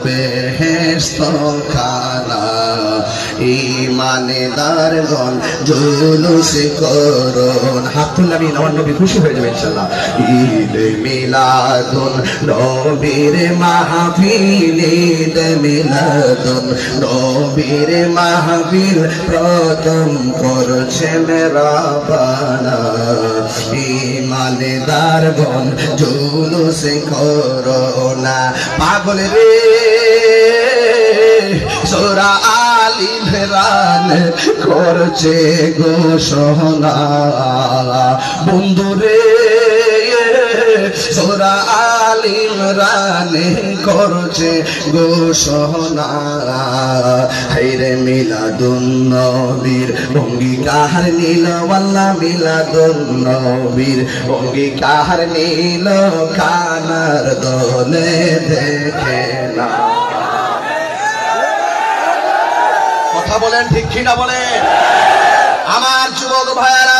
বেহেশত খানা। ঈমানদারগণ জুলুস করুন, হাত তুললে আমার নবী খুশি হয়ে যাবে ইনশাআল্লাহ। ঈদ মিলাদুন নবীর মাহফিল, ঈদ মিলাদুন নবীর মাহফিল প্রথম করছেন রাব্বানা। ঈমানদারগণ জুলুস করোনা। পাগল রে সূরা আল ইমরান করছে ঘোষণা, বন্ধুরে সূরা আল ইমরান করছে ঘোষণা। হায়রে মিলাদুন নবীর অঙ্গীকার নিল, আল্লাহ মিলাদুন নবীর অঙ্গীকার নিল, কানার দোলে দেখে না। কথা বলেন ঠিক কিনা বলেন আমার যুবক ভাইয়েরা।